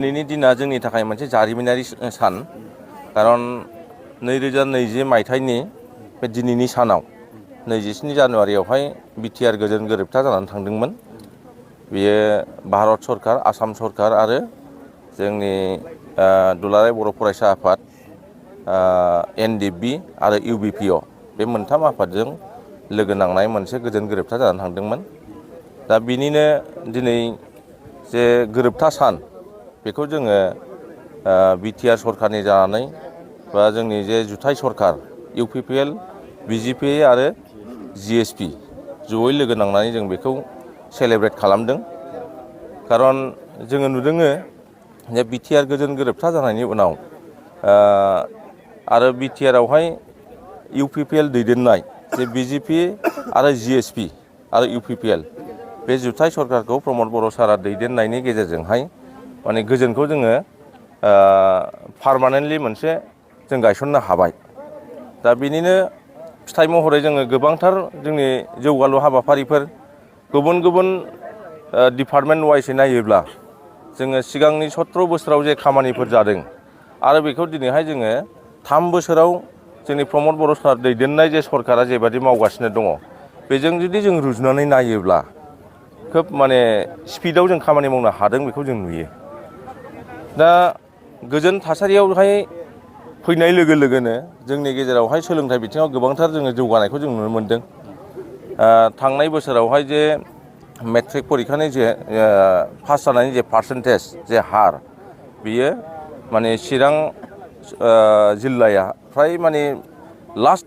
दिनैनि दिना जोंनि थाखाय मोनसे जारिमिनारि सान खारन 2020 मायथाइनि बे दिनैनि सानाव 27 जानुवारियावहाय बिटिआर गोजोन गोरोबथा जानानै थांदोंमोन। बेयो भारत सरकार, आसाम सरकार आरो जोंनि दुलाराय बर' फरायसा आफाद, एनडिएफबि आरो इउबिपिअ बे मोनथाम आफादजों लोगो नांनाय मोनसे गोजोन गोरोबथा जानानै थांदोंमोन। दा बिनिनो दिनै जे गोरोबथा सान बेखौ जोङो बिटिआर सरकारनि जानानै बा जोंनि जे जुथाइ सरकार इउपिपिएल, बिजिपि आरो जिएसपि जयै लोगो नांनानै जों बेखौ सेलेब्रेट खालामदों। खारन जोङो नुदों जे बिटिआर गोजोन गोरोबथा जानायनि उनाव आरो बिटिआरआवहाय इउपिपिएल दैदेननाय जे बिजिपि आरो जिएसपि आरो इउपिपिएल बे जुथाइ सरकारखौ प्रमद बर' सारा दैदेननायनि गेजेरजोंहाय माने गोजोनखौ जोङो पारमानेन्टलि मोनसे जों गायसननो हाबाय। दा बिनिनो फिथाइ महरै जोङो गोबांथार जोंनि जौगालु हाबाफारिफोर गुबुन गुबुन डिपार्टमेन्ट वाइसै नायोब्ला जोङो सिगांनि 17 बोसोराव जे खामानिफोर जादों आरो बेखौ दिनैहाय जोङो 3 बोसोराव जोंनि प्रमद बर' सार दैदेननाय जे सरकारा जेबादि मावगासिनो दङ बेजों जुदि जों रुजुनानै नायोब्ला खोब माने स्पिडआव जों खामानि मावनो हादों बेखौ जों नुयो। दा गोजोन थासारियावहाय फैनाय लोगो लोगोनो जोंनि गेजेरावहाय सोलोंथाइ बिथिङाव गोबांथार जोङो जौगानायखौ जों नुनो मोन्दों। थांनाय बोसोरावहाय जे मेट्रिक परिखानि जे पास जानायनि जे पार्सेन्टेज जे हार बियो माने चिरां जिल्लाया फ्राय माने लास्ट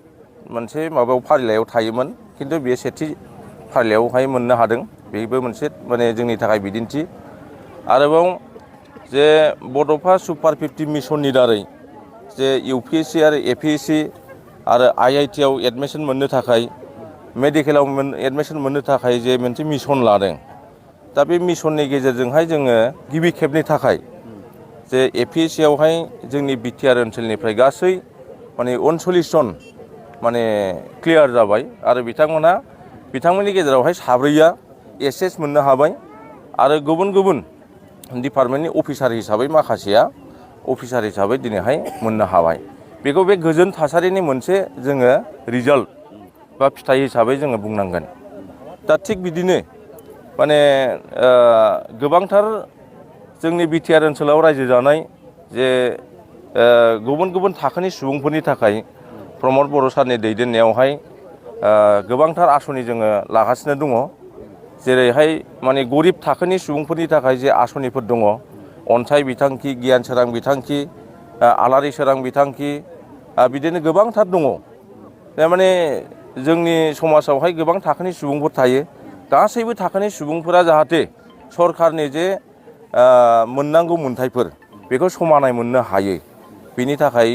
मोनसे माबायाव फारिलाइयाव थायोमोन, खिन्थु बेयो सेथि फारिलाइयावहाय मोननो हादों। बेबो मोनसे माने जोंनि थाखाय बिदिन्थि। आरोबाव जे बड'फा सुपार 50 मिसननि दारै जे इउपिएससि आरो एपिएससि आरो आइआइटिआव एडमिसन मोननो थाखाय, मेडिकेलाव एडमिसन मोननो थाखाय जे मोनसे मिसन लादों। दा बे मिसननि गेजेरजोंहाय जोङो गिबि खेबनि थाखाय जे एपिएससिआवहाय जोंनि बिटिआर ओनसोलनिफ्राय गासै माने 39 जन माने क्लियार जाबाय आरो बिथांमोननि गेजेरावहाय 4या एसएस मोननो हाबाय आरो गुबुन गुबुन डिपार्टमेन्टनि अफिसार हिसाबै माखासेया अफिसार हिसाबै दिनैहाय मोननो हाबाय। बेखौ बे गोजोन थासारिनि मोनसे जोङो रिजाल्ट बा फिथाइ हिसाबै जोङो बुंनांगोन। दा थिग बिदिनो माने गोबांथार जोंनि बिटिआर ओनसोलाव रायजो जानाय जे गुबुन गुबुन थाखोनि सुबुंफोरनि थाखाय प्रमद बर' सारनि दैदेननायावहाय गोबांथार आसनि जोङो लागासिनो दङ। जेरैहाय माने गरिब थाखोनि सुबुंफोरनि थाखाय जे आसनिफोर दङ, अनसाय बिथांखि, गियान सोरां बिथांखि, आलारि सोरां बिथांखि, बिदिनो गोबांथार दङ। माने जोंनि समाजावहाय गोबां थाखोनि सुबुंफोर थायो। गासैबो थाखोनि सुबुंफोरा जाहाथे सरकारनि जे मोननांगौ मोन्थायफोर बेखौ समानै मोननो हायो, बिनि थाखाय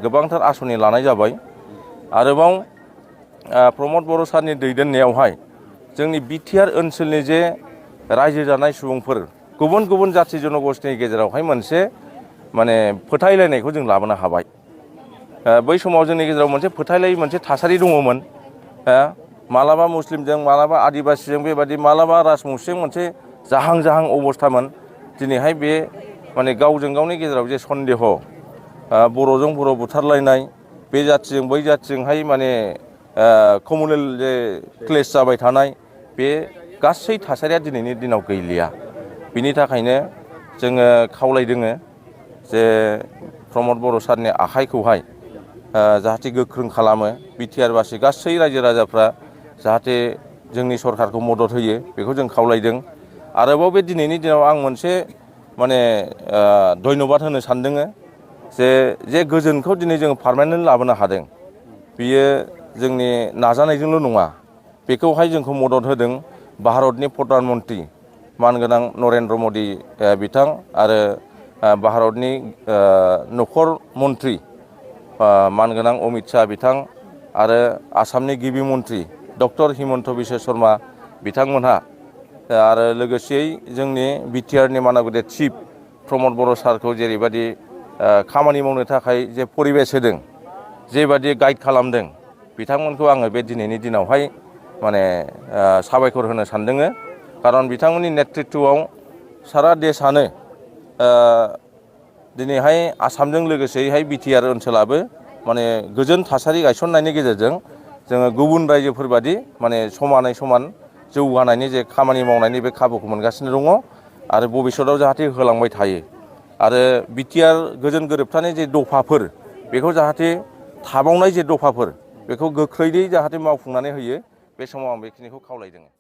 गोबांथार आसनि लानाय जाबाय। आरोबाव प्रमद बर' सारनि दैदेननायावहाय जोंनि बिटिआर ओनसोलनि जे रायजो जानाय सुबुंफोर, गुबुन गुबुन जाथि जनगोष्ठीनि गेजेरावहाय मोनसे माने फोथायलायनायखौ जों लाबोनो हाबाय। बै समाव जोंनि गेजेराव मोनसे फोथायलायै मोनसे थासारि दङमोन। मालाबा मुस्लिमजों, मालाबा आदिबासिजों, बेबादि मालाबा राजबंशीजों मोनसे जाहां जाहां अबस्थामोन। दिनैहाय बे माने गावजों गावनि गेजेराव जे सन्देह, बर'जों बर' बुथारलायनाय, बे जाथिजों बै जाथिजोंहाय माने कमुनेल जे क्लेश जाबाय थानाय, बे गासै थासारिया दिनैनि दिनाव गैलिया। बिनि थाखायनो जोङो खावलायदों जे प्रमद बर' सारनि आखाइखौहाय जाहाथे गोख्रों खालामो। बिटिआरबासि गासै रायजो राजाफ्रा जाहाथे जोंनि सरकारखौ मदद होयो, बेखौ जों खावलायदों। आरोबाव बे दिनैनि दिनाव आं मोनसे माने धन्यबाद होनो सानदों जे गोजोनखौ दिनै जोङो पारमानेन्ट लाबोनो हादों। बियो जोंनि नाजानायजोंल' नङा, बेखौहाय जोंखौ मदद होदों भारतनि प्रधान मन्त्रि मानगोनां नरेन्द्र मदि बिथां आरो भारतनि नखर मन्त्रि मानगोनां अमित शाह बिथां आरो आसामनि गिबि मन्त्रि डक्टर हिमन्त बिश्व शर्मा बिथांमोनहा आरो लोगोसेयै जोंनि बिटिआरनि मानागुदे चिफ प्रमद बर' सारखौ जेरैबायदि खामानि मावनो थाखाय जे परिबेस होदों, जेबादि गाइड खालामदों, बिथांमोनखौ आङो बे दिनैनि दिनावहाय माने साबायखर होनो सानदों। खारन बिथांमोननि नेतृत्वआव सारा देशानो दिनैहाय आसामजों लोगोसेहाय बिटिआर ओनसोलाबो माने गोजोन थासारि गायसननायनि गेजेरजों जोङो गुबुन रायजोफोरबादि माने समानै समान जौगानायनि जे खामानि मावनायनि बे खाबुखौ मोनगासिनो दङ आरो भबिष्यताव जाहाथे होलांबाय थायो आरो बिटिआर गोजोन गोरोबथानि जे दफाफोर बेखौ जाहाथे थाबावनाय जे दफाफोर बेखौ गोख्रैयै जाहाथे मावफुंनानै होयो बे समाव आं बेखिनिखौ खावलायदों।